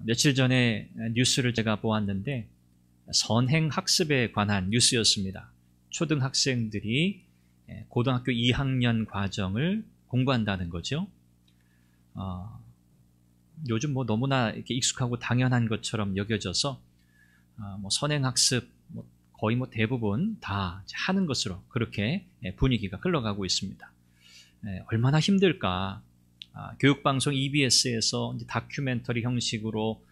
며칠 전에 뉴스를 제가 보았는데 선행학습에 관한 뉴스였습니다. 초등학생들이 고등학교 2학년 과정을 공부한다는 거죠. 요즘 뭐 너무나 이렇게 익숙하고 당연한 것처럼 여겨져서 뭐 선행학습 거의 뭐 대부분 다 하는 것으로 그렇게 분위기가 흘러가고 있습니다. 얼마나 힘들까. 교육방송 EBS에서 이제 다큐멘터리 형식으로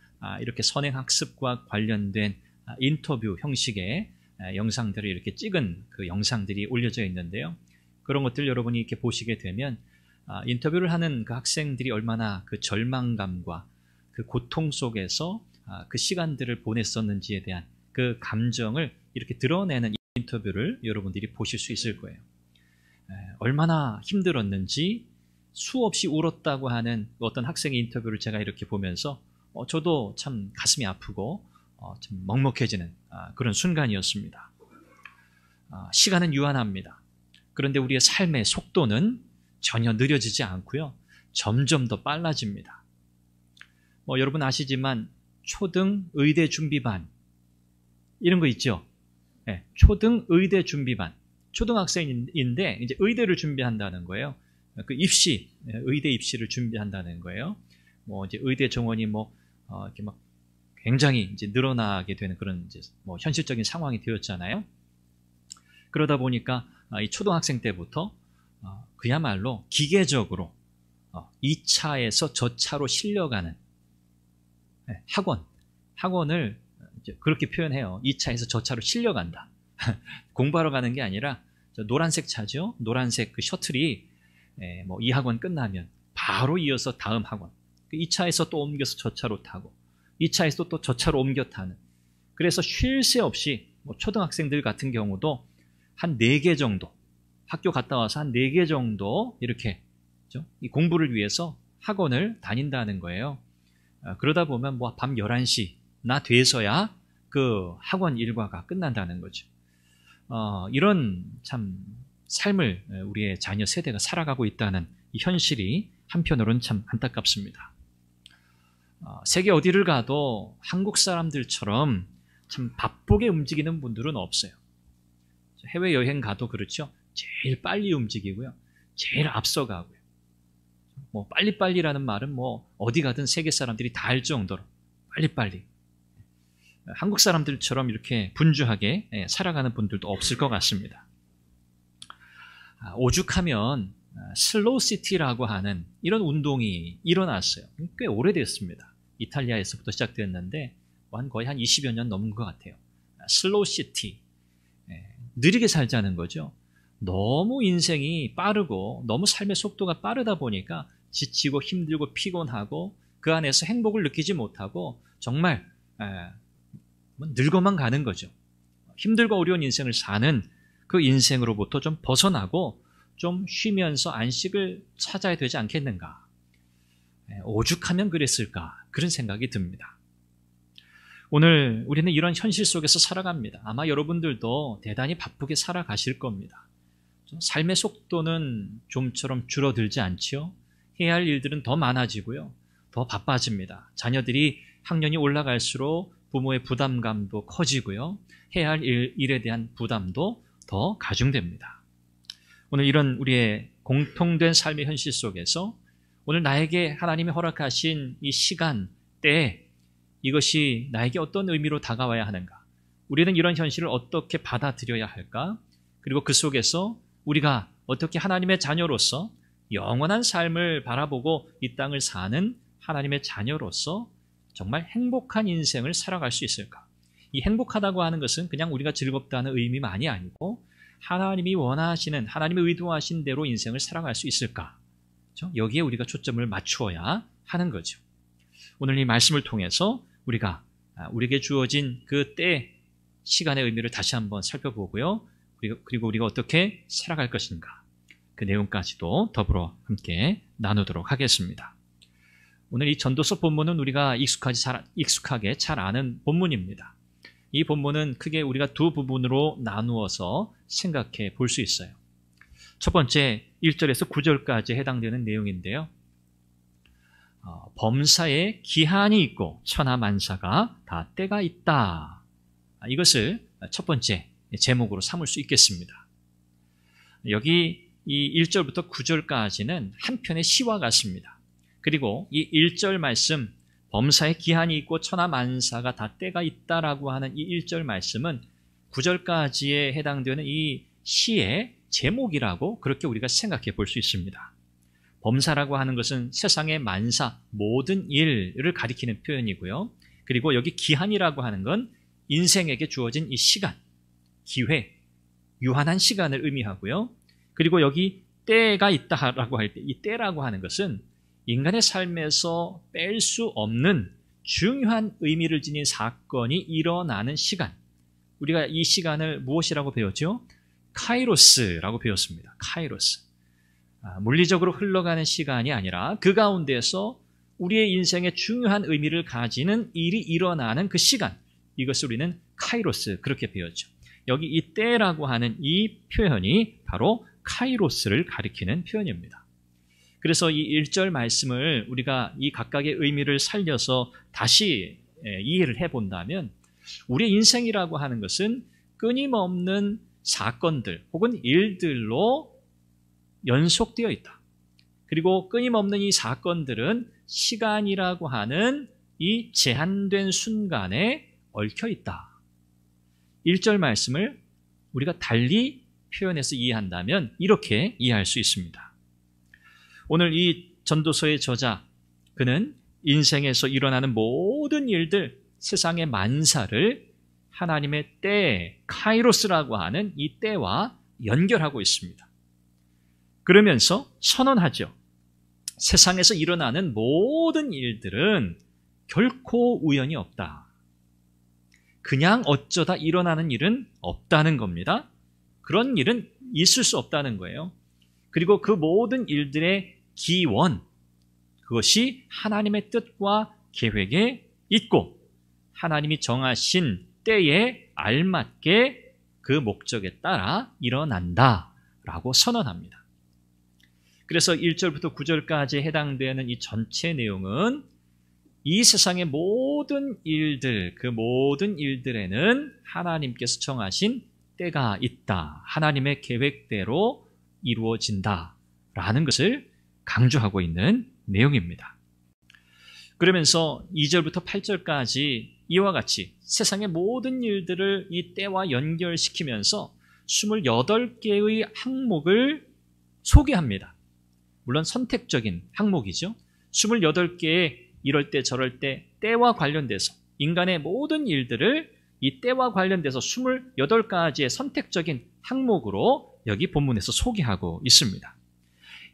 이렇게 선행학습과 관련된 인터뷰 형식의 영상들을 이렇게 찍은 그 영상들이 올려져 있는데요. 그런 것들 여러분이 이렇게 보시게 되면 인터뷰를 하는 그 학생들이 얼마나 그 절망감과 그 고통 속에서 그 시간들을 보냈었는지에 대한 그 감정을 이렇게 드러내는 인터뷰를 여러분들이 보실 수 있을 거예요. 얼마나 힘들었는지 수없이 울었다고 하는 어떤 학생의 인터뷰를 제가 이렇게 보면서 저도 참 가슴이 아프고 좀 먹먹해지는 그런 순간이었습니다. 시간은 유한합니다. 그런데 우리의 삶의 속도는 전혀 느려지지 않고요. 점점 더 빨라집니다. 여러분 아시지만 초등 의대 준비반 이런 거 있죠? 네, 초등 의대 준비반. 초등학생인데 이제 의대를 준비한다는 거예요. 그 입시, 의대 입시를 준비한다는 거예요. 이제 의대 정원이 이렇게 막 굉장히 이제 늘어나게 되는 그런 이제 현실적인 상황이 되었잖아요. 그러다 보니까 이 초등학생 때부터 그야말로 기계적으로 이 차에서 저 차로 실려가는 학원을 이제 그렇게 표현해요. 이 차에서 저 차로 실려간다. 공부하러 가는 게 아니라 노란색 차죠. 노란색 그 셔틀이 이 학원 끝나면 바로 이어서 다음 학원. 이 차에서 또 옮겨서 저 차로 타고 이 차에서 또 저 차로 옮겨 타는. 그래서 쉴 새 없이 초등학생들 같은 경우도 한 4개 정도 학교 갔다 와서 한 4개 정도 이렇게 이 공부를 위해서 학원을 다닌다는 거예요. 그러다 보면 밤 11시나 돼서야 그 학원 일과가 끝난다는 거죠. 이런 참 삶을 우리의 자녀 세대가 살아가고 있다는 이 현실이 한편으로는 참 안타깝습니다. 세계 어디를 가도 한국 사람들처럼 참 바쁘게 움직이는 분들은 없어요. 해외여행 가도 그렇죠. 제일 빨리 움직이고요. 제일 앞서가고요. 빨리빨리라는 말은 어디 가든 세계 사람들이 다 알 정도로 빨리빨리. 한국 사람들처럼 이렇게 분주하게 살아가는 분들도 없을 것 같습니다. 오죽하면 슬로우시티라고 하는 이런 운동이 일어났어요. 꽤 오래됐습니다. 이탈리아에서부터 시작됐는데 거의 한 20여 년 넘은 것 같아요. 슬로우시티. 느리게 살자는 거죠. 너무 인생이 빠르고 너무 삶의 속도가 빠르다 보니까 지치고 힘들고 피곤하고 그 안에서 행복을 느끼지 못하고 정말 늙어만 가는 거죠. 힘들고 어려운 인생을 사는 그 인생으로부터 좀 벗어나고 좀 쉬면서 안식을 찾아야 되지 않겠는가. 오죽하면 그랬을까 그런 생각이 듭니다. 오늘 우리는 이런 현실 속에서 살아갑니다. 아마 여러분들도 대단히 바쁘게 살아가실 겁니다. 삶의 속도는 좀처럼 줄어들지 않지요. 해야 할 일들은 더 많아지고요. 더 바빠집니다. 자녀들이 학년이 올라갈수록 부모의 부담감도 커지고요. 해야 할 일에 대한 부담도 더 가중됩니다. 오늘 이런 우리의 공통된 삶의 현실 속에서 오늘 나에게 하나님이 허락하신 이 시간, 때 이것이 나에게 어떤 의미로 다가와야 하는가? 우리는 이런 현실을 어떻게 받아들여야 할까? 그리고 그 속에서 우리가 어떻게 하나님의 자녀로서 영원한 삶을 바라보고 이 땅을 사는 하나님의 자녀로서 정말 행복한 인생을 살아갈 수 있을까? 이 행복하다고 하는 것은 그냥 우리가 즐겁다는 의미만이 아니고 하나님이 원하시는, 하나님이 의도하신 대로 인생을 살아갈 수 있을까? 그렇죠? 여기에 우리가 초점을 맞추어야 하는 거죠. 오늘 이 말씀을 통해서 우리가 우리에게 주어진 그 때, 시간의 의미를 다시 한번 살펴보고요. 그리고 우리가 어떻게 살아갈 것인가? 그 내용까지도 더불어 함께 나누도록 하겠습니다. 오늘 이 전도서 본문은 우리가 익숙하게 잘 아는 본문입니다. 이 본문은 크게 우리가 두 부분으로 나누어서 생각해 볼 수 있어요. 첫 번째 1절에서 9절까지 해당되는 내용인데요. 범사에 기한이 있고 천하만사가 다 때가 있다. 이것을 첫 번째 제목으로 삼을 수 있겠습니다. 여기 이 1절부터 9절까지는 한 편의 시와 같습니다. 그리고 이 1절 말씀 범사에 기한이 있고 천하만사가 다 때가 있다라고 하는 이 1절 말씀은 9절까지에 해당되는 이 시의 제목이라고 그렇게 우리가 생각해 볼 수 있습니다. 범사라고 하는 것은 세상의 만사, 모든 일을 가리키는 표현이고요. 그리고 여기 기한이라고 하는 건 인생에게 주어진 이 시간, 기회, 유한한 시간을 의미하고요. 그리고 여기 때가 있다라고 할 때 이 때라고 하는 것은 인간의 삶에서 뺄 수 없는 중요한 의미를 지닌 사건이 일어나는 시간. 우리가 이 시간을 무엇이라고 배웠죠? 카이로스라고 배웠습니다. 카이로스. 물리적으로 흘러가는 시간이 아니라 그 가운데서 우리의 인생에 중요한 의미를 가지는 일이 일어나는 그 시간. 이것을 우리는 카이로스 그렇게 배웠죠. 여기 이 때라고 하는 이 표현이 바로 카이로스를 가리키는 표현입니다. 그래서 이 1절 말씀을 우리가 이 각각의 의미를 살려서 다시 이해를 해본다면 우리의 인생이라고 하는 것은 끊임없는 사건들 혹은 일들로 연속되어 있다. 그리고 끊임없는 이 사건들은 시간이라고 하는 이 제한된 순간에 얽혀 있다. 1절 말씀을 우리가 달리 표현해서 이해한다면 이렇게 이해할 수 있습니다. 오늘 이 전도서의 저자, 그는 인생에서 일어나는 모든 일들, 세상의 만사를 하나님의 때, 카이로스라고 하는 이 때와 연결하고 있습니다. 그러면서 선언하죠. 세상에서 일어나는 모든 일들은 결코 우연이 없다. 그냥 어쩌다 일어나는 일은 없다는 겁니다. 그런 일은 있을 수 없다는 거예요. 그리고 그 모든 일들의 기원, 그것이 하나님의 뜻과 계획에 있고 하나님이 정하신 때에 알맞게 그 목적에 따라 일어난다라고 선언합니다. 그래서 1절부터 9절까지 해당되는 이 전체 내용은 이 세상의 모든 일들, 그 모든 일들에는 하나님께서 정하신 때가 있다. 하나님의 계획대로 이루어진다라는 것을 강조하고 있는 내용입니다. 그러면서 2절부터 8절까지 이와 같이 세상의 모든 일들을 이 때와 연결시키면서 28개의 항목을 소개합니다. 물론 선택적인 항목이죠. 28개의 이럴 때 저럴 때 때와 관련돼서 인간의 모든 일들을 이 때와 관련돼서 28가지의 선택적인 항목으로 여기 본문에서 소개하고 있습니다.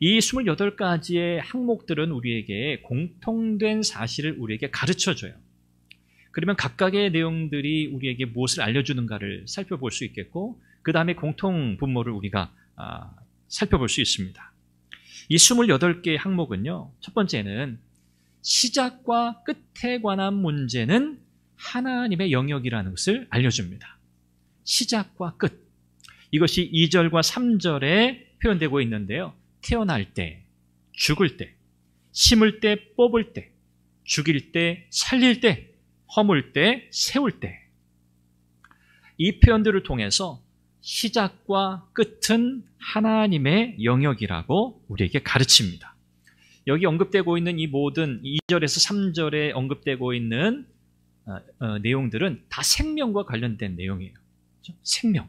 이 28가지의 항목들은 우리에게 공통된 사실을 우리에게 가르쳐줘요. 그러면 각각의 내용들이 우리에게 무엇을 알려주는가를 살펴볼 수 있겠고 그 다음에 공통 분모를 우리가 살펴볼 수 있습니다. 이 28개의 항목은요. 첫 번째는 시작과 끝에 관한 문제는 하나님의 영역이라는 것을 알려줍니다. 시작과 끝. 이것이 2절과 3절에 표현되고 있는데요. 태어날 때, 죽을 때, 심을 때, 뽑을 때, 죽일 때, 살릴 때, 허물 때, 세울 때. 이 표현들을 통해서 시작과 끝은 하나님의 영역이라고 우리에게 가르칩니다. 여기 언급되고 있는 이 모든 2절에서 3절에 언급되고 있는 내용들은 다 생명과 관련된 내용이에요. 생명.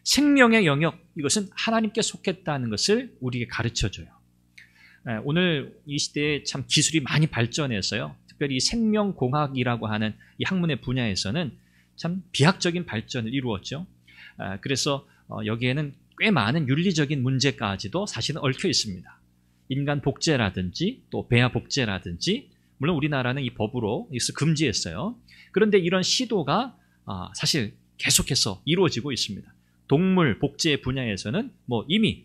생명의 영역, 이것은 하나님께 속했다는 것을 우리에게 가르쳐줘요. 오늘 이 시대에 참 기술이 많이 발전해서요. 특별히 생명공학이라고 하는 이 학문의 분야에서는 참 비약적인 발전을 이루었죠. 그래서 여기에는 꽤 많은 윤리적인 문제까지도 사실은 얽혀 있습니다. 인간 복제라든지 또 배아 복제라든지 물론 우리나라는 이 법으로 이것을 금지했어요. 그런데 이런 시도가 사실 계속해서 이루어지고 있습니다. 동물 복제 분야에서는 이미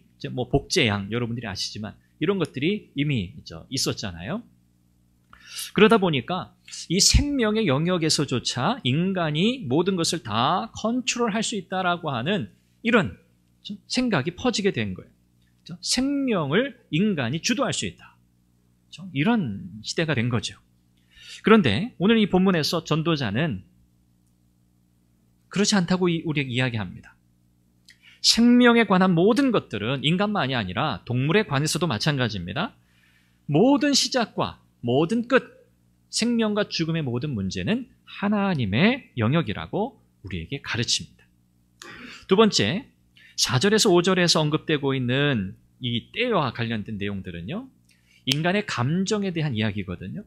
복제양 여러분들이 아시지만 이런 것들이 이미 있었잖아요. 그러다 보니까 이 생명의 영역에서조차 인간이 모든 것을 다 컨트롤할 수 있다라고 하는 이런 생각이 퍼지게 된 거예요. 생명을 인간이 주도할 수 있다. 이런 시대가 된 거죠. 그런데 오늘 이 본문에서 전도자는 그렇지 않다고 우리에게 이야기합니다. 생명에 관한 모든 것들은 인간만이 아니라 동물에 관해서도 마찬가지입니다. 모든 시작과 모든 끝, 생명과 죽음의 모든 문제는 하나님의 영역이라고 우리에게 가르칩니다. 두 번째, 4절에서 5절에서 언급되고 있는 이 때와 관련된 내용들은요, 인간의 감정에 대한 이야기거든요.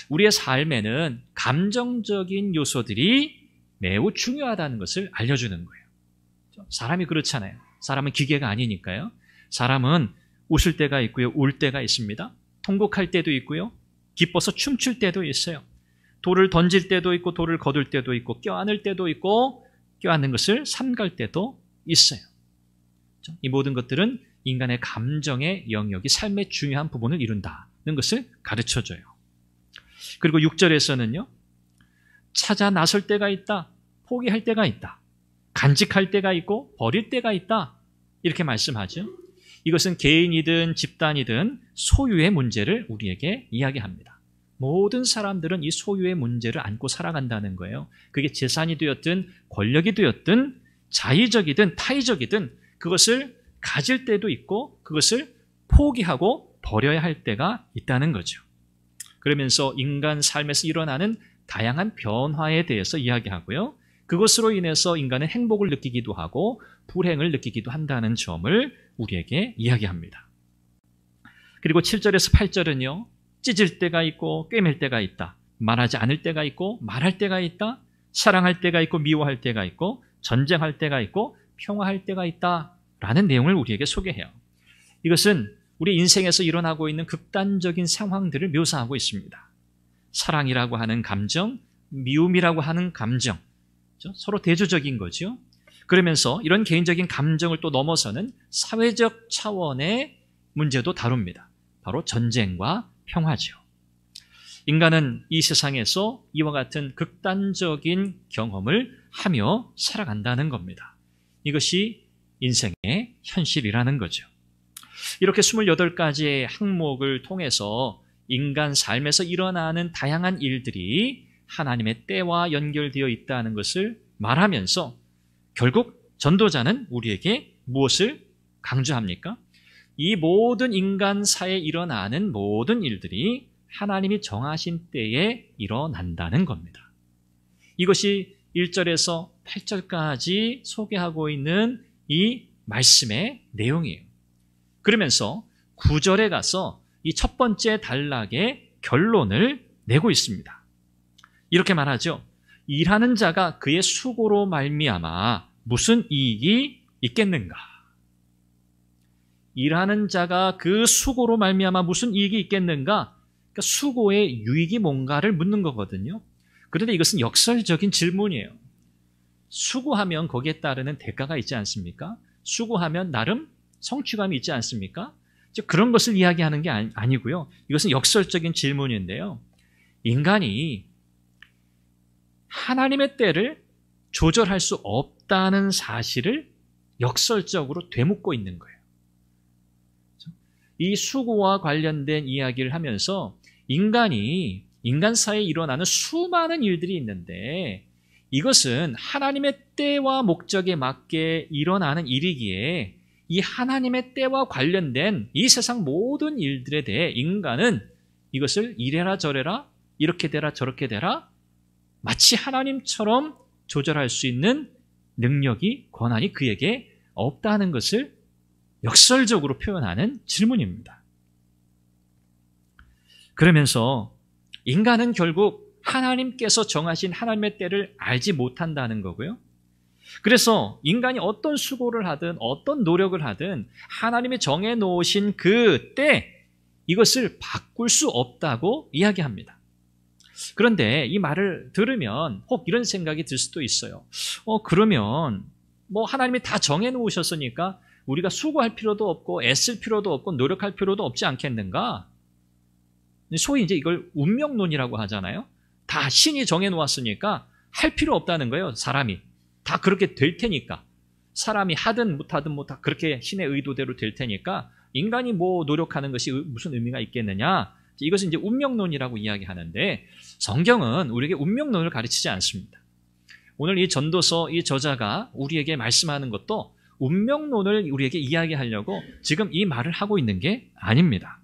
우리의 삶에는 감정적인 요소들이 매우 중요하다는 것을 알려주는 거예요. 사람이 그렇잖아요. 사람은 기계가 아니니까요. 사람은 웃을 때가 있고요, 울 때가 있습니다. 통곡할 때도 있고요, 기뻐서 춤출 때도 있어요. 돌을 던질 때도 있고, 돌을 거둘 때도 있고, 껴안을 때도 있고, 껴안는 것을 삼갈 때도 있어요. 이 모든 것들은 인간의 감정의 영역이 삶의 중요한 부분을 이룬다는 것을 가르쳐줘요. 그리고 6절에서는요, 찾아 나설 때가 있다, 포기할 때가 있다, 간직할 때가 있고 버릴 때가 있다, 이렇게 말씀하죠. 이것은 개인이든 집단이든 소유의 문제를 우리에게 이야기합니다. 모든 사람들은 이 소유의 문제를 안고 살아간다는 거예요. 그게 재산이 되었든 권력이 되었든 자의적이든 타의적이든 그것을 가질 때도 있고 그것을 포기하고 버려야 할 때가 있다는 거죠. 그러면서 인간 삶에서 일어나는 다양한 변화에 대해서 이야기하고요, 그것으로 인해서 인간은 행복을 느끼기도 하고 불행을 느끼기도 한다는 점을 우리에게 이야기합니다. 그리고 7절에서 8절은요, 찢을 때가 있고 꿰맬 때가 있다, 말하지 않을 때가 있고 말할 때가 있다, 사랑할 때가 있고 미워할 때가 있고 전쟁할 때가 있고 평화할 때가 있다라는 내용을 우리에게 소개해요. 이것은 우리 인생에서 일어나고 있는 극단적인 상황들을 묘사하고 있습니다. 사랑이라고 하는 감정, 미움이라고 하는 감정, 서로 대조적인 거죠. 그러면서 이런 개인적인 감정을 또 넘어서는 사회적 차원의 문제도 다룹니다. 바로 전쟁과 평화죠. 인간은 이 세상에서 이와 같은 극단적인 경험을 하며 살아간다는 겁니다. 이것이 인생의 현실이라는 거죠. 이렇게 28가지의 항목을 통해서 인간 삶에서 일어나는 다양한 일들이 하나님의 때와 연결되어 있다는 것을 말하면서 결국 전도자는 우리에게 무엇을 강조합니까? 이 모든 인간사에 일어나는 모든 일들이 하나님이 정하신 때에 일어난다는 겁니다. 이것이 1절에서 8절까지 소개하고 있는 이 말씀의 내용이에요. 그러면서 9절에 가서 이 첫 번째 단락의 결론을 내고 있습니다. 이렇게 말하죠. 일하는 자가 그의 수고로 말미암아 무슨 이익이 있겠는가? 일하는 자가 그 수고로 말미암아 무슨 이익이 있겠는가? 그러니까 수고의 유익이 뭔가를 묻는 거거든요. 그런데 이것은 역설적인 질문이에요. 수고하면 거기에 따르는 대가가 있지 않습니까? 수고하면 나름 성취감이 있지 않습니까? 그런 것을 이야기하는 게 아니고요. 이것은 역설적인 질문인데요. 인간이 하나님의 때를 조절할 수 없다는 사실을 역설적으로 되묻고 있는 거예요. 이 수고와 관련된 이야기를 하면서 인간사에 일어나는 수많은 일들이 있는데 이것은 하나님의 때와 목적에 맞게 일어나는 일이기에 이 하나님의 때와 관련된 이 세상 모든 일들에 대해 인간은 이것을 이래라 저래라, 이렇게 되라 저렇게 되라, 마치 하나님처럼 조절할 수 있는 능력이, 권한이 그에게 없다는 것을 역설적으로 표현하는 질문입니다. 그러면서 인간은 결국 하나님께서 정하신 하나님의 때를 알지 못한다는 거고요. 그래서 인간이 어떤 수고를 하든 어떤 노력을 하든 하나님이 정해놓으신 그 때 이것을 바꿀 수 없다고 이야기합니다. 그런데 이 말을 들으면 혹 이런 생각이 들 수도 있어요. 그러면 하나님이 다 정해놓으셨으니까 우리가 수고할 필요도 없고 애쓸 필요도 없고 노력할 필요도 없지 않겠는가? 소위 이제 이걸 운명론이라고 하잖아요. 다 신이 정해놓았으니까 할 필요 없다는 거예요. 사람이 다 그렇게 될 테니까, 사람이 하든 못하든 그렇게 신의 의도대로 될 테니까 인간이 노력하는 것이 무슨 의미가 있겠느냐, 이것은 이제 운명론이라고 이야기하는데 성경은 우리에게 운명론을 가르치지 않습니다. 오늘 이 전도서 이 저자가 우리에게 말씀하는 것도 운명론을 우리에게 이야기하려고 지금 이 말을 하고 있는 게 아닙니다.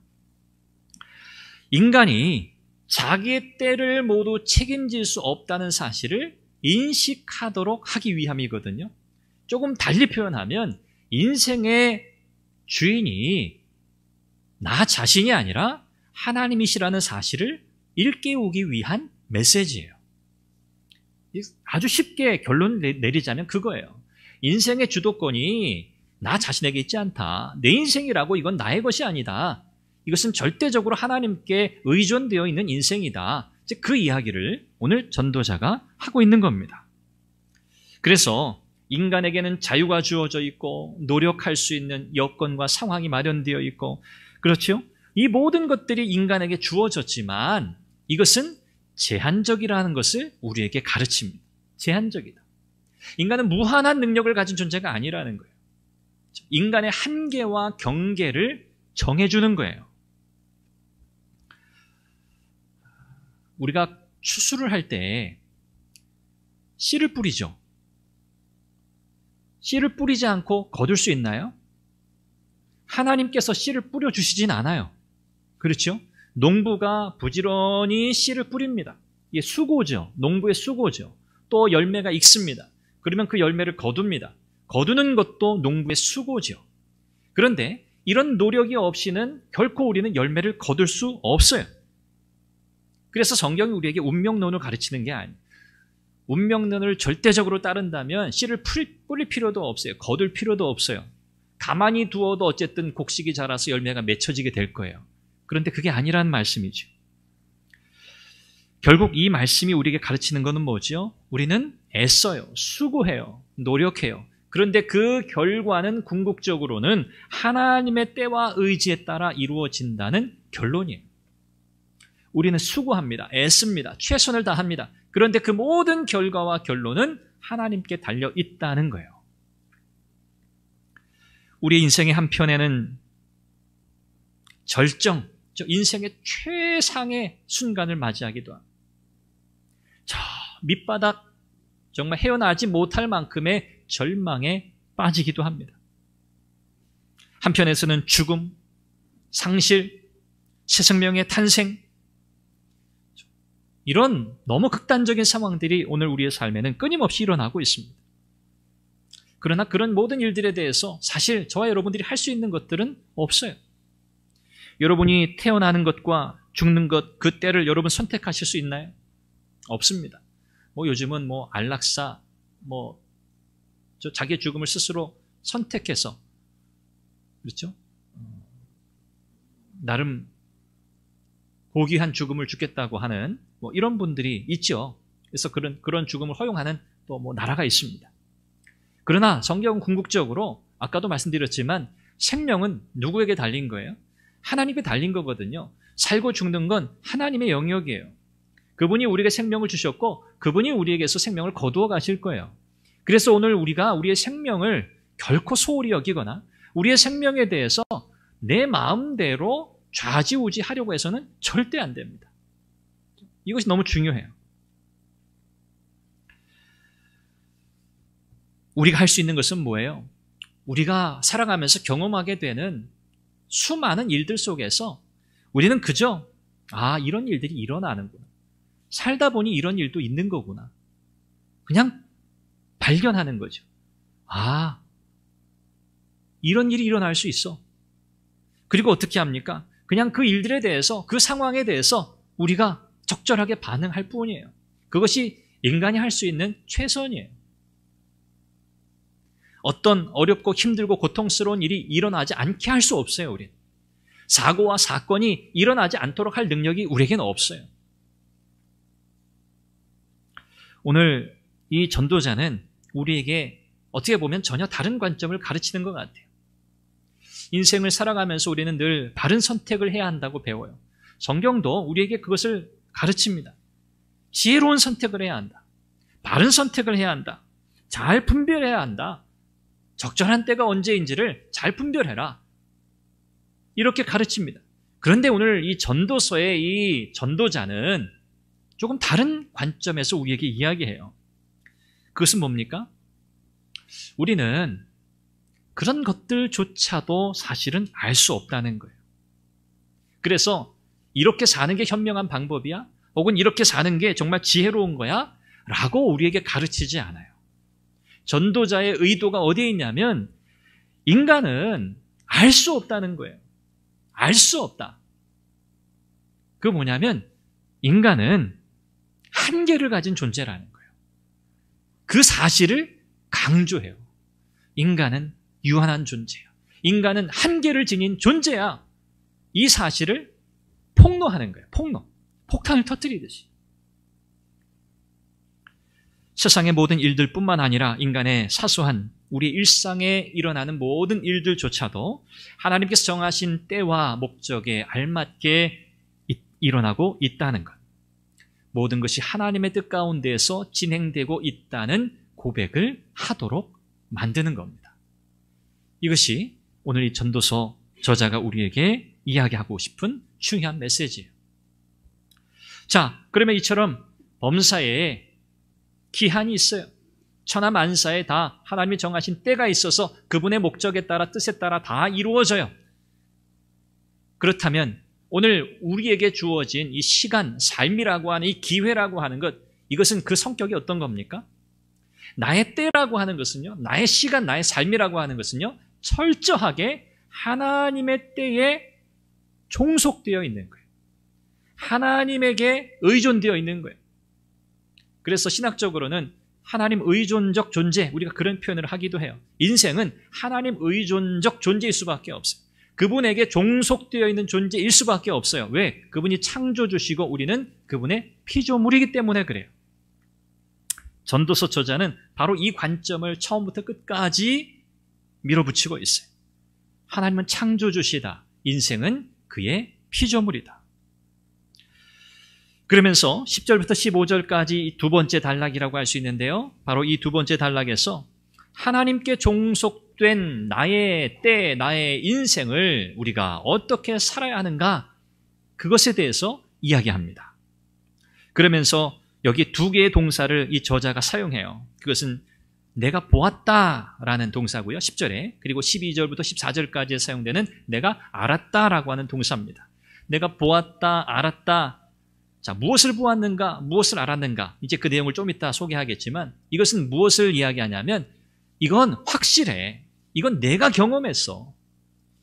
인간이 자기의 때를 모두 책임질 수 없다는 사실을 인식하도록 하기 위함이거든요. 조금 달리 표현하면 인생의 주인이 나 자신이 아니라 하나님이시라는 사실을 일깨우기 위한 메시지예요. 아주 쉽게 결론 내리자면 그거예요. 인생의 주도권이 나 자신에게 있지 않다. 내 인생이라고 이건 나의 것이 아니다. 이것은 절대적으로 하나님께 의존되어 있는 인생이다. 그 이야기를 오늘 전도자가 하고 있는 겁니다. 그래서 인간에게는 자유가 주어져 있고 노력할 수 있는 여건과 상황이 마련되어 있고 그렇죠? 이 모든 것들이 인간에게 주어졌지만 이것은 제한적이라는 것을 우리에게 가르칩니다. 제한적이다. 인간은 무한한 능력을 가진 존재가 아니라는 거예요. 인간의 한계와 경계를 정해주는 거예요. 우리가 추수를 할 때 씨를 뿌리죠. 씨를 뿌리지 않고 거둘 수 있나요? 하나님께서 씨를 뿌려주시진 않아요. 그렇죠? 농부가 부지런히 씨를 뿌립니다. 이게 수고죠. 농부의 수고죠. 또 열매가 익습니다. 그러면 그 열매를 거둡니다. 거두는 것도 농부의 수고죠. 그런데 이런 노력이 없이는 결코 우리는 열매를 거둘 수 없어요. 그래서 성경이 우리에게 운명론을 가르치는 게 아니에요. 운명론을 절대적으로 따른다면 씨를 뿌릴 필요도 없어요. 거둘 필요도 없어요. 가만히 두어도 어쨌든 곡식이 자라서 열매가 맺혀지게 될 거예요. 그런데 그게 아니라는 말씀이죠. 결국 이 말씀이 우리에게 가르치는 것은 뭐죠? 우리는 애써요. 수고해요. 노력해요. 그런데 그 결과는 궁극적으로는 하나님의 때와 의지에 따라 이루어진다는 결론이에요. 우리는 수고합니다. 애씁니다. 최선을 다합니다. 그런데 그 모든 결과와 결론은 하나님께 달려 있다는 거예요. 우리 인생의 한편에는 절정, 인생의 최상의 순간을 맞이하기도 합니다. 저 밑바닥 정말 헤어나지 못할 만큼의 절망에 빠지기도 합니다. 한편에서는 죽음, 상실, 새 생명의 탄생, 이런 너무 극단적인 상황들이 오늘 우리의 삶에는 끊임없이 일어나고 있습니다. 그러나 그런 모든 일들에 대해서 사실 저와 여러분들이 할 수 있는 것들은 없어요. 여러분이 태어나는 것과 죽는 것, 그 때를 여러분 선택하실 수 있나요? 없습니다. 요즘은 안락사, 자기의 죽음을 스스로 선택해서, 그렇죠? 나름 고귀한 죽음을 죽겠다고 하는 이런 분들이 있죠. 그래서 그런 죽음을 허용하는 또 나라가 있습니다. 그러나 성경은 궁극적으로 아까도 말씀드렸지만 생명은 누구에게 달린 거예요? 하나님께 달린 거거든요. 살고 죽는 건 하나님의 영역이에요. 그분이 우리에게 생명을 주셨고 그분이 우리에게서 생명을 거두어 가실 거예요. 그래서 오늘 우리가 우리의 생명을 결코 소홀히 여기거나 우리의 생명에 대해서 내 마음대로 좌지우지하려고 해서는 절대 안 됩니다. 이것이 너무 중요해요. 우리가 할 수 있는 것은 뭐예요? 우리가 살아가면서 경험하게 되는 수많은 일들 속에서 우리는 그저 이런 일들이 일어나는구나. 살다 보니 이런 일도 있는 거구나. 그냥 발견하는 거죠. 이런 일이 일어날 수 있어. 그리고 어떻게 합니까? 그냥 그 일들에 대해서, 그 상황에 대해서 우리가 적절하게 반응할 뿐이에요. 그것이 인간이 할 수 있는 최선이에요. 어떤 어렵고 힘들고 고통스러운 일이 일어나지 않게 할 수 없어요, 우리는. 사고와 사건이 일어나지 않도록 할 능력이 우리에게는 없어요. 오늘 이 전도자는 우리에게 어떻게 보면 전혀 다른 관점을 가르치는 것 같아요. 인생을 살아가면서 우리는 늘 바른 선택을 해야 한다고 배워요. 성경도 우리에게 그것을 가르칩니다. 지혜로운 선택을 해야 한다. 바른 선택을 해야 한다. 잘 분별해야 한다. 적절한 때가 언제인지를 잘 분별해라. 이렇게 가르칩니다. 그런데 오늘 이 전도서의 이 전도자는 조금 다른 관점에서 우리에게 이야기해요. 그것은 뭡니까? 우리는 그런 것들조차도 사실은 알 수 없다는 거예요. 그래서 이렇게 사는 게 현명한 방법이야? 혹은 이렇게 사는 게 정말 지혜로운 거야? 라고 우리에게 가르치지 않아요. 전도자의 의도가 어디에 있냐면 인간은 알 수 없다는 거예요. 알 수 없다. 그게 뭐냐면 인간은 한계를 가진 존재라는 거예요. 그 사실을 강조해요. 인간은 유한한 존재야. 인간은 한계를 지닌 존재야. 이 사실을 폭로하는 거예요. 폭탄을 터뜨리듯이. 세상의 모든 일들뿐만 아니라 인간의 사소한 우리 일상에 일어나는 모든 일들조차도 하나님께서 정하신 때와 목적에 알맞게 일어나고 있다는 것. 모든 것이 하나님의 뜻 가운데에서 진행되고 있다는 고백을 하도록 만드는 겁니다. 이것이 오늘 이 전도서 저자가 우리에게 이야기하고 싶은 중요한 메시지예요. 자, 그러면 이처럼 범사에 기한이 있어요. 천하만사에 다 하나님이 정하신 때가 있어서 그분의 목적에 따라 뜻에 따라 다 이루어져요. 그렇다면 오늘 우리에게 주어진 이 시간, 삶이라고 하는 이 기회라고 하는 것, 이것은 그 성격이 어떤 겁니까? 나의 때라고 하는 것은요, 나의 시간, 나의 삶이라고 하는 것은요, 철저하게 하나님의 때에 종속되어 있는 거예요. 하나님에게 의존되어 있는 거예요. 그래서 신학적으로는 하나님 의존적 존재, 우리가 그런 표현을 하기도 해요. 인생은 하나님 의존적 존재일 수밖에 없어요. 그분에게 종속되어 있는 존재일 수밖에 없어요. 왜? 그분이 창조주시고 우리는 그분의 피조물이기 때문에 그래요. 전도서 저자는 바로 이 관점을 처음부터 끝까지 밀어붙이고 있어요. 하나님은 창조주시다. 인생은 그의 피조물이다. 그러면서 10절부터 15절까지 이 두 번째 단락이라고 할 수 있는데요. 바로 이 두 번째 단락에서 하나님께 종속된 나의 때, 나의 인생을 우리가 어떻게 살아야 하는가, 그것에 대해서 이야기합니다. 그러면서 여기 두 개의 동사를 이 저자가 사용해요. 그것은 내가 보았다라는 동사고요. 10절에. 그리고 12절부터 14절까지에 사용되는 내가 알았다라고 하는 동사입니다. 내가 보았다, 알았다. 자, 무엇을 보았는가, 무엇을 알았는가. 이제 그 내용을 좀 이따 소개하겠지만 이것은 무엇을 이야기하냐면 이건 확실해. 이건 내가 경험했어.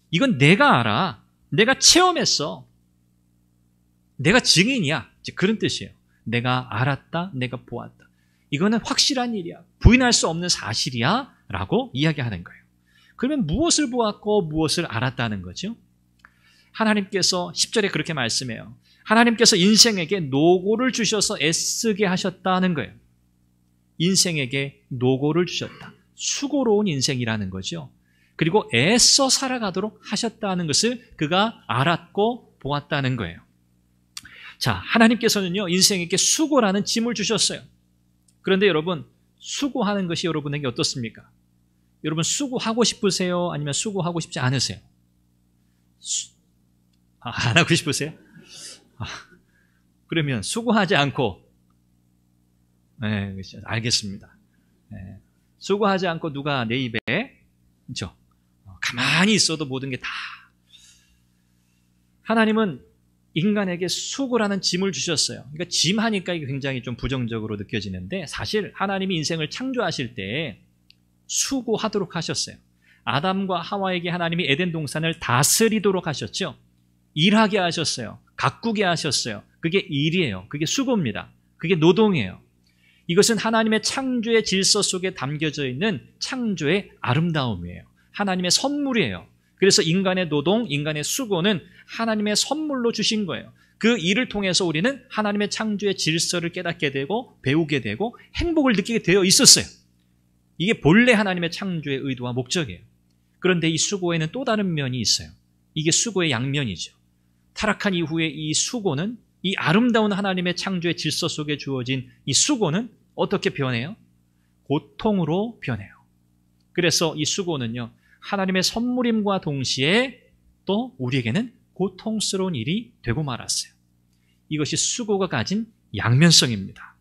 이건 내가 알아. 내가 체험했어. 내가 증인이야. 이제 그런 뜻이에요. 내가 알았다, 내가 보았다. 이거는 확실한 일이야. 부인할 수 없는 사실이야 라고 이야기하는 거예요. 그러면 무엇을 보았고 무엇을 알았다는 거죠? 하나님께서 10절에 그렇게 말씀해요. 하나님께서 인생에게 노고를 주셔서 애쓰게 하셨다는 거예요. 인생에게 노고를 주셨다. 수고로운 인생이라는 거죠. 그리고 애써 살아가도록 하셨다는 것을 그가 알았고 보았다는 거예요. 자, 하나님께서는요, 인생에게 수고라는 짐을 주셨어요. 그런데 여러분, 수고하는 것이 여러분에게 어떻습니까? 여러분, 수고하고 싶으세요? 아니면 수고하고 싶지 않으세요? 안 하고 싶으세요? 그러면 수고하지 않고, 네, 그렇죠. 알겠습니다. 네, 수고하지 않고 누가 내 입에, 그렇죠? 가만히 있어도 모든 게 다. 하나님은 인간에게 수고라는 짐을 주셨어요. 그러니까 짐 하니까 이게 굉장히 좀 부정적으로 느껴지는데 사실 하나님이 인생을 창조하실 때 수고하도록 하셨어요. 아담과 하와에게 하나님이 에덴 동산을 다스리도록 하셨죠. 일하게 하셨어요. 가꾸게 하셨어요. 그게 일이에요. 그게 수고입니다. 그게 노동이에요. 이것은 하나님의 창조의 질서 속에 담겨져 있는 창조의 아름다움이에요. 하나님의 선물이에요. 그래서 인간의 노동, 인간의 수고는 하나님의 선물로 주신 거예요. 그 일을 통해서 우리는 하나님의 창조의 질서를 깨닫게 되고 배우게 되고 행복을 느끼게 되어 있었어요. 이게 본래 하나님의 창조의 의도와 목적이에요. 그런데 이 수고에는 또 다른 면이 있어요. 이게 수고의 양면이죠. 타락한 이후에 이 수고는, 이 아름다운 하나님의 창조의 질서 속에 주어진 이 수고는 어떻게 변해요? 고통으로 변해요. 그래서 이 수고는요, 하나님의 선물임과 동시에 또 우리에게는 고통스러운 일이 되고 말았어요. 이것이 수고가 가진 양면성입니다.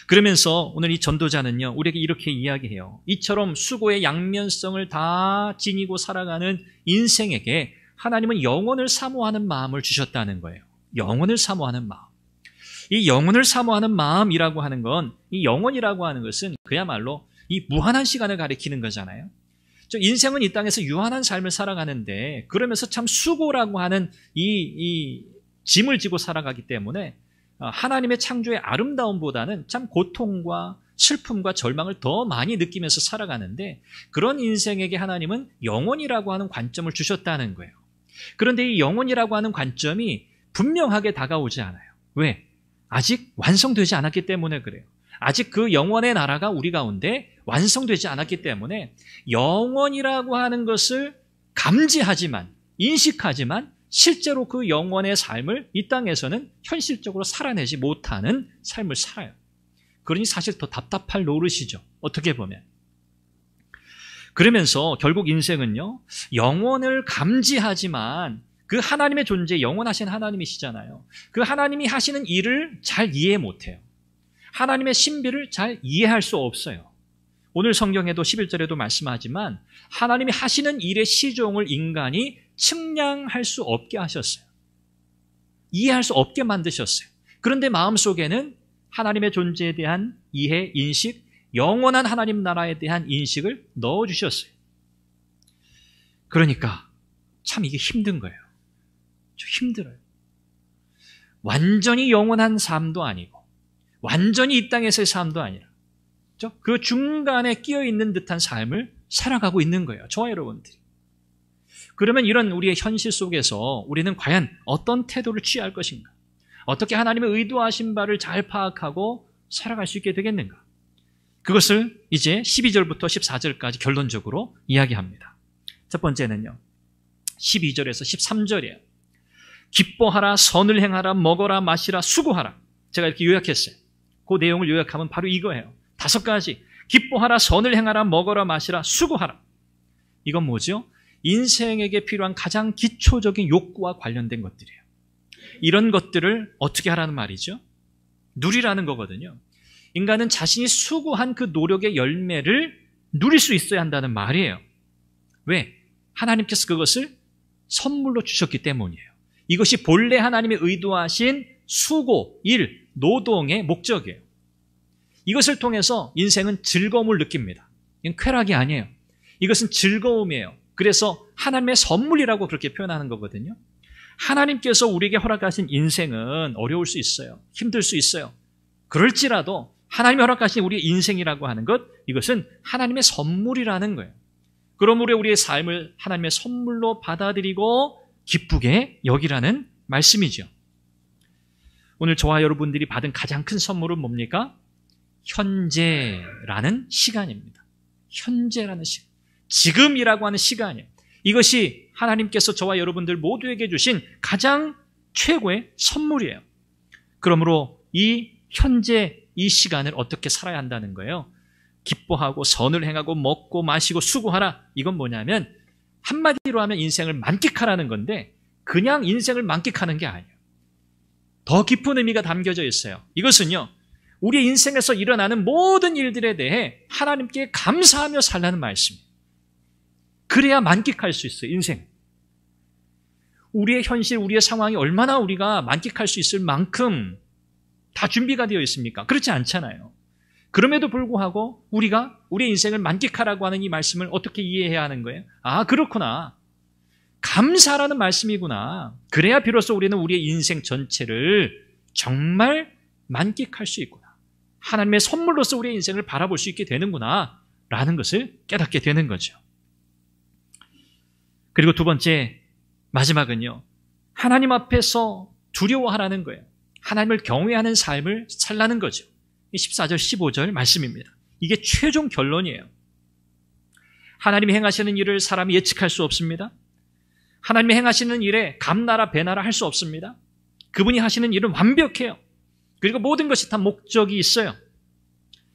그러면서 오늘 이 전도자는요, 우리에게 이렇게 이야기해요. 이처럼 수고의 양면성을 다 지니고 살아가는 인생에게 하나님은 영원을 사모하는 마음을 주셨다는 거예요. 영원을 사모하는 마음. 이 영원을 사모하는 마음이라고 하는 건, 이 영원이라고 하는 것은 그야말로 이 무한한 시간을 가리키는 거잖아요. 인생은 이 땅에서 유한한 삶을 살아가는데, 그러면서 참 수고라고 하는 이 짐을 지고 살아가기 때문에 하나님의 창조의 아름다움보다는 참 고통과 슬픔과 절망을 더 많이 느끼면서 살아가는데, 그런 인생에게 하나님은 영원이라고 하는 관점을 주셨다는 거예요. 그런데 이 영원이라고 하는 관점이 분명하게 다가오지 않아요. 왜? 아직 완성되지 않았기 때문에 그래요. 아직 그 영원의 나라가 우리 가운데 완성되지 않았기 때문에 영원이라고 하는 것을 감지하지만, 인식하지만 실제로 그 영원의 삶을 이 땅에서는 현실적으로 살아내지 못하는 삶을 살아요. 그러니 사실 더 답답할 노릇이죠. 어떻게 보면. 그러면서 결국 인생은요, 영원을 감지하지만 그 하나님의 존재, 영원하신 하나님이시잖아요. 그 하나님이 하시는 일을 잘 이해 못해요. 하나님의 신비를 잘 이해할 수 없어요. 오늘 성경에도 11절에도 말씀하지만 하나님이 하시는 일의 시종을 인간이 측량할 수 없게 하셨어요. 이해할 수 없게 만드셨어요. 그런데 마음속에는 하나님의 존재에 대한 이해, 인식, 영원한 하나님 나라에 대한 인식을 넣어주셨어요. 그러니까 참 이게 힘든 거예요. 좀 힘들어요. 완전히 영원한 삶도 아니고 완전히 이 땅에서의 삶도 아니라 그 중간에 끼어있는 듯한 삶을 살아가고 있는 거예요. 저와 여러분들이. 그러면 이런 우리의 현실 속에서 우리는 과연 어떤 태도를 취할 것인가? 어떻게 하나님의 의도하신 바를 잘 파악하고 살아갈 수 있게 되겠는가? 그것을 이제 12절부터 14절까지 결론적으로 이야기합니다. 첫 번째는요, 12절에서 13절이에요. 기뻐하라, 선을 행하라, 먹어라, 마시라, 수고하라. 제가 이렇게 요약했어요. 그 내용을 요약하면 바로 이거예요. 5가지. 기뻐하라, 선을 행하라, 먹어라, 마시라, 수고하라. 이건 뭐죠? 인생에게 필요한 가장 기초적인 욕구와 관련된 것들이에요. 이런 것들을 어떻게 하라는 말이죠? 누리라는 거거든요. 인간은 자신이 수고한 그 노력의 열매를 누릴 수 있어야 한다는 말이에요. 왜? 하나님께서 그것을 선물로 주셨기 때문이에요. 이것이 본래 하나님의 의도하신 수고, 일, 노동의 목적이에요. 이것을 통해서 인생은 즐거움을 느낍니다. 이건 쾌락이 아니에요. 이것은 즐거움이에요. 그래서 하나님의 선물이라고 그렇게 표현하는 거거든요. 하나님께서 우리에게 허락하신 인생은 어려울 수 있어요. 힘들 수 있어요. 그럴지라도 하나님이 허락하신 우리의 인생이라고 하는 것, 이것은 하나님의 선물이라는 거예요. 그러므로 우리의 삶을 하나님의 선물로 받아들이고 기쁘게 여기라는 말씀이죠. 오늘 저와 여러분들이 받은 가장 큰 선물은 뭡니까? 현재라는 시간입니다. 현재라는 시간. 지금이라고 하는 시간이에요. 이것이 하나님께서 저와 여러분들 모두에게 주신 가장 최고의 선물이에요. 그러므로 이 현재 이 시간을 어떻게 살아야 한다는 거예요? 기뻐하고 선을 행하고 먹고 마시고 수고하라. 이건 뭐냐면 한마디로 하면 인생을 만끽하라는 건데 그냥 인생을 만끽하는 게 아니에요. 더 깊은 의미가 담겨져 있어요. 이것은요, 우리의 인생에서 일어나는 모든 일들에 대해 하나님께 감사하며 살라는 말씀이에요. 그래야 만끽할 수 있어요, 인생. 우리의 현실, 우리의 상황이 얼마나 우리가 만끽할 수 있을 만큼 다 준비가 되어 있습니까? 그렇지 않잖아요. 그럼에도 불구하고 우리가 우리의 인생을 만끽하라고 하는 이 말씀을 어떻게 이해해야 하는 거예요? 아, 그렇구나. 감사라는 말씀이구나. 그래야 비로소 우리는 우리의 인생 전체를 정말 만끽할 수 있구나. 하나님의 선물로서 우리의 인생을 바라볼 수 있게 되는구나 라는 것을 깨닫게 되는 거죠. 그리고 두 번째, 마지막은요, 하나님 앞에서 두려워하라는 거예요. 하나님을 경외하는 삶을 살라는 거죠. 14절, 15절 말씀입니다. 이게 최종 결론이에요. 하나님이 행하시는 일을 사람이 예측할 수 없습니다. 하나님이 행하시는 일에 감나라 배나라 할 수 없습니다. 그분이 하시는 일은 완벽해요. 그리고 모든 것이 다 목적이 있어요.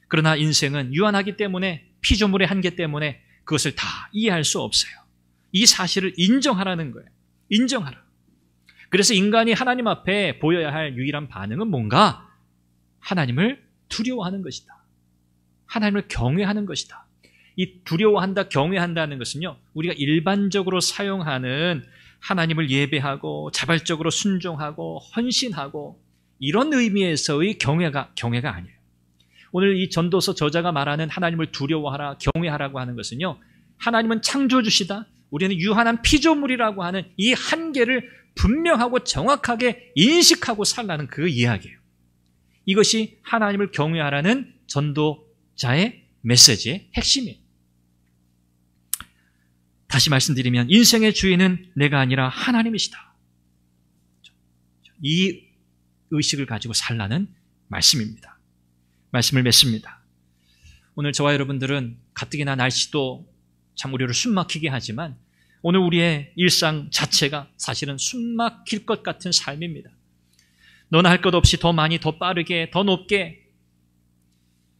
그러나 인생은 유한하기 때문에, 피조물의 한계 때문에 그것을 다 이해할 수 없어요. 이 사실을 인정하라는 거예요. 인정하라. 그래서 인간이 하나님 앞에 보여야 할 유일한 반응은 뭔가? 하나님을 두려워하는 것이다. 하나님을 경외하는 것이다. 이 두려워한다, 경외한다는 것은요, 우리가 일반적으로 사용하는 하나님을 예배하고 자발적으로 순종하고 헌신하고 이런 의미에서의 경외가 아니에요. 오늘 이 전도서 저자가 말하는 하나님을 두려워하라, 경외하라고 하는 것은요, 하나님은 창조주시다, 우리는 유한한 피조물이라고 하는 이 한계를 분명하고 정확하게 인식하고 살라는 그 이야기예요. 이것이 하나님을 경외하라는 전도자의 메시지의 핵심이에요. 다시 말씀드리면 인생의 주인은 내가 아니라 하나님이시다. 이 의식을 가지고 살라는 말씀입니다. 말씀을 맺습니다. 오늘 저와 여러분들은 가뜩이나 날씨도 참 우리를 숨막히게 하지만 오늘 우리의 일상 자체가 사실은 숨막힐 것 같은 삶입니다. 너나 할 것 없이 더 많이, 더 빠르게, 더 높게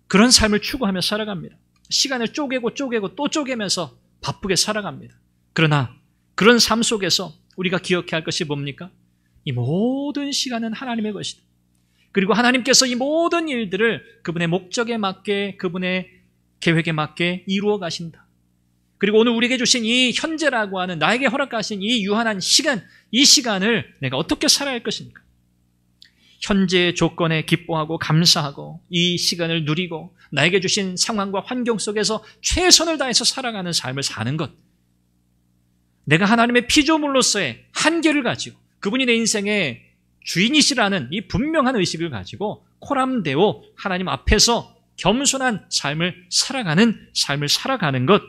그런 삶을 추구하며 살아갑니다. 시간을 쪼개고 또 쪼개면서 바쁘게 살아갑니다. 그러나 그런 삶 속에서 우리가 기억해야 할 것이 뭡니까? 이 모든 시간은 하나님의 것이다. 그리고 하나님께서 이 모든 일들을 그분의 목적에 맞게, 그분의 계획에 맞게 이루어 가신다. 그리고 오늘 우리에게 주신 이 현재라고 하는 나에게 허락하신 이 유한한 시간, 이 시간을 내가 어떻게 살아야 할 것입니까? 현재의 조건에 기뻐하고 감사하고 이 시간을 누리고 나에게 주신 상황과 환경 속에서 최선을 다해서 살아가는 삶을 사는 것. 내가 하나님의 피조물로서의 한계를 가지고 그분이 내 인생의 주인이시라는 이 분명한 의식을 가지고 코람데오 하나님 앞에서 겸손한 삶을 살아가는 것.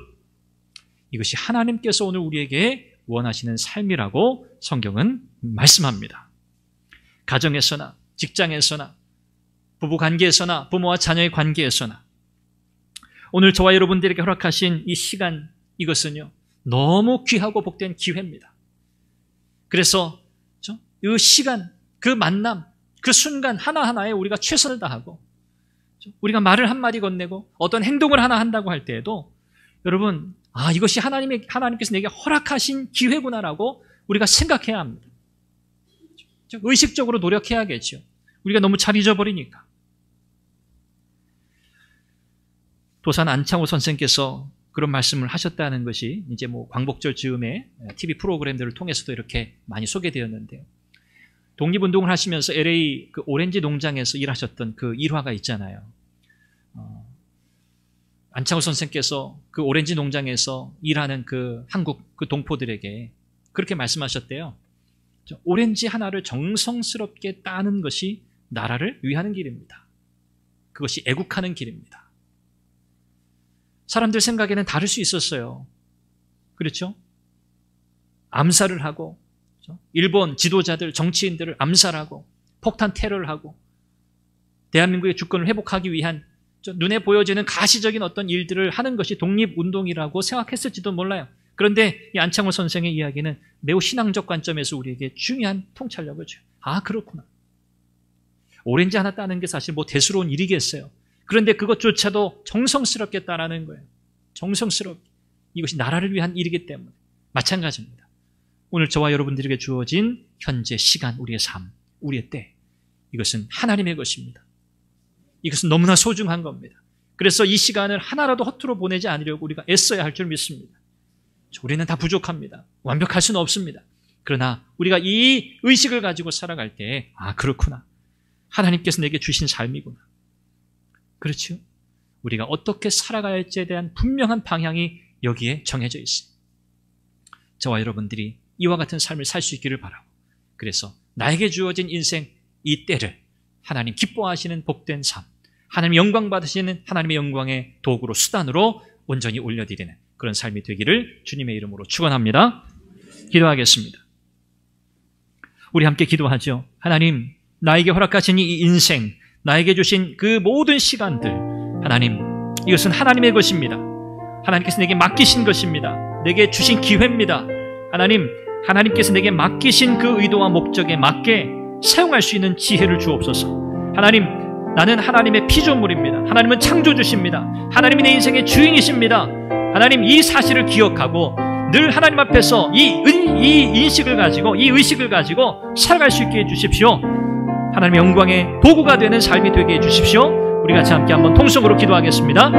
이것이 하나님께서 오늘 우리에게 원하시는 삶이라고 성경은 말씀합니다. 가정에서나 직장에서나 부부관계에서나 부모와 자녀의 관계에서나 오늘 저와 여러분들에게 허락하신 이 시간, 이것은요 너무 귀하고 복된 기회입니다. 그래서 그 시간, 그 만남, 그 순간 하나하나에 우리가 최선을 다하고 우리가 말을 한마디 건네고 어떤 행동을 하나 한다고 할 때에도 여러분, 이것이 하나님께서 내게 허락하신 기회구나라고 우리가 생각해야 합니다. 의식적으로 노력해야겠죠. 우리가 너무 잘 잊어버리니까. 도산 안창호 선생께서 그런 말씀을 하셨다는 것이 이제 광복절 즈음에 TV 프로그램들을 통해서도 이렇게 많이 소개되었는데요. 독립운동을 하시면서 LA 그 오렌지 농장에서 일하셨던 그 일화가 있잖아요. 안창호 선생께서 그 오렌지 농장에서 일하는 그 한국 그 동포들에게 그렇게 말씀하셨대요. 오렌지 하나를 정성스럽게 따는 것이 나라를 위하는 길입니다. 그것이 애국하는 길입니다. 사람들 생각에는 다를 수 있었어요. 그렇죠? 암살을 하고 일본 지도자들, 정치인들을 암살하고 폭탄 테러를 하고 대한민국의 주권을 회복하기 위한 눈에 보여지는 가시적인 어떤 일들을 하는 것이 독립운동이라고 생각했을지도 몰라요. 그런데 이 안창호 선생의 이야기는 매우 신앙적 관점에서 우리에게 중요한 통찰력을 줘요. 그렇구나. 오렌지 하나 따는 게 사실 대수로운 일이겠어요. 그런데 그것조차도 정성스럽게 따라는 거예요. 정성스럽게. 이것이 나라를 위한 일이기 때문에. 마찬가지입니다. 오늘 저와 여러분들에게 주어진 현재 시간, 우리의 삶, 우리의 때, 이것은 하나님의 것입니다. 이것은 너무나 소중한 겁니다. 그래서 이 시간을 하나라도 허투루 보내지 않으려고 우리가 애써야 할 줄 믿습니다. 우리는 다 부족합니다. 완벽할 수는 없습니다. 그러나 우리가 이 의식을 가지고 살아갈 때 그렇구나. 하나님께서 내게 주신 삶이구나. 그렇죠? 우리가 어떻게 살아가야 할지에 대한 분명한 방향이 여기에 정해져 있습니다. 저와 여러분들이 이와 같은 삶을 살 수 있기를 바라고, 그래서 나에게 주어진 인생 이 때를 하나님 기뻐하시는 복된 삶, 하나님 영광 받으시는 하나님의 영광의 도구로, 수단으로 온전히 올려드리는 그런 삶이 되기를 주님의 이름으로 축원합니다. 기도하겠습니다. 우리 함께 기도하죠. 하나님, 나에게 허락하신 이 인생, 나에게 주신 그 모든 시간들, 하나님, 이것은 하나님의 것입니다. 하나님께서 내게 맡기신 것입니다. 내게 주신 기회입니다. 하나님께서 내게 맡기신 그 의도와 목적에 맞게 사용할 수 있는 지혜를 주옵소서. 하나님, 나는 하나님의 피조물입니다. 하나님은 창조주십니다. 하나님이 내 인생의 주인이십니다. 하나님, 이 사실을 기억하고 늘 하나님 앞에서 이 인식을 가지고, 이 의식을 가지고 살아갈 수 있게 해주십시오. 하나님의 영광의 도구가 되는 삶이 되게 해주십시오. 우리 같이 함께 한번 통성으로 기도하겠습니다.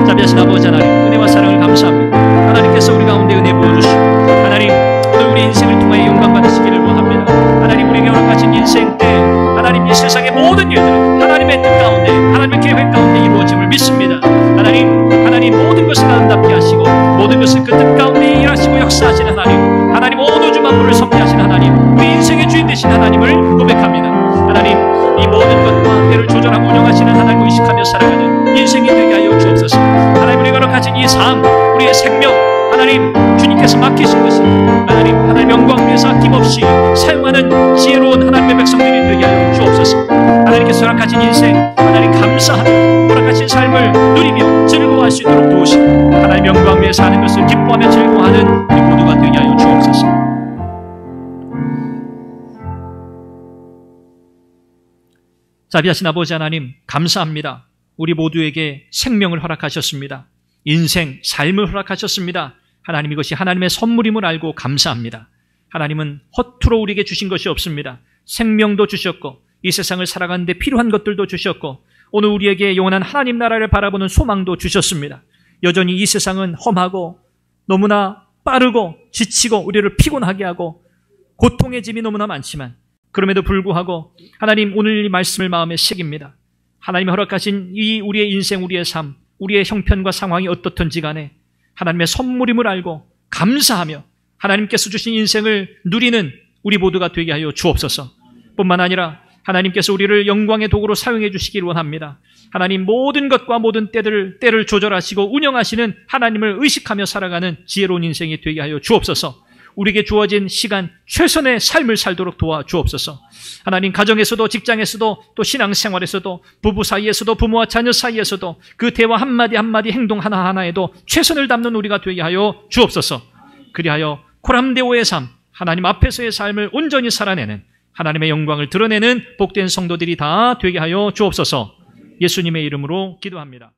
자비하신 아버지 하나님, 은혜와 사랑을 감사합니다. 하나님께서 우리 가운데 은혜 부어주시고, 하나님 오늘 우리 인생을 통해 영광 받으시기를 원합니다. 하나님 우리에게 허락하신 인생 때 하나님 이 세상의 모든 일들은 하나님의 뜻 가운데, 하나님의 계획 가운데 이루어짐을 믿습니다. 하나님 모든 것을 아름답게 하시고 모든 것을 그 뜻 가운데 일하시고 역사하시는 하나님 온 우주 만물을 섭리하신 하나님, 우리 인생의 주인 되신 하나님을 고백합니다. 하나님 이 모든 것과 때를 조절하고 운영하시는 하나님을 의식하며 살아가는 인생이 되게 하여 주옵소서. 하나님 우리가 허락하신 이 삶, 우리의 생명, 하나님 주님께서 맡기신 것을 하나님 영광을 위해서 아낌없이 사용하는 지혜로운 하나님의 백성들이 되게 하여 주옵소서. 하나님께서 허락하신 인생, 하나님 감사하며 허락하신 삶을 누리며 즐거워할 수 있도록 도우시고, 하나님 영광을 위해서 하는 것을 기뻐하며 즐거워하는 우리 모두가 되게 하여 주옵소서. 자비하신 아버지 하나님, 감사합니다. 우리 모두에게 생명을 허락하셨습니다. 인생, 삶을 허락하셨습니다. 하나님 이것이 하나님의 선물임을 알고 감사합니다. 하나님은 허투루 우리에게 주신 것이 없습니다. 생명도 주셨고 이 세상을 살아가는 데 필요한 것들도 주셨고 오늘 우리에게 영원한 하나님 나라를 바라보는 소망도 주셨습니다. 여전히 이 세상은 험하고 너무나 빠르고 지치고 우리를 피곤하게 하고 고통의 짐이 너무나 많지만 그럼에도 불구하고 하나님 오늘 이 말씀을 마음에 새깁니다. 하나님이 허락하신 이 우리의 인생, 우리의 삶, 우리의 형편과 상황이 어떻든지 간에 하나님의 선물임을 알고 감사하며 하나님께서 주신 인생을 누리는 우리 모두가 되게 하여 주옵소서. 뿐만 아니라 하나님께서 우리를 영광의 도구로 사용해 주시길 원합니다. 하나님 모든 것과 모든 때를 조절하시고 운영하시는 하나님을 의식하며 살아가는 지혜로운 인생이 되게 하여 주옵소서. 우리에게 주어진 시간 최선의 삶을 살도록 도와주옵소서. 하나님 가정에서도 직장에서도 또 신앙생활에서도 부부 사이에서도 부모와 자녀 사이에서도 그 대화 한마디 한마디 행동 하나하나에도 최선을 담는 우리가 되게 하여 주옵소서. 그리하여 코람데오의 삶, 하나님 앞에서의 삶을 온전히 살아내는 하나님의 영광을 드러내는 복된 성도들이 다 되게 하여 주옵소서. 예수님의 이름으로 기도합니다.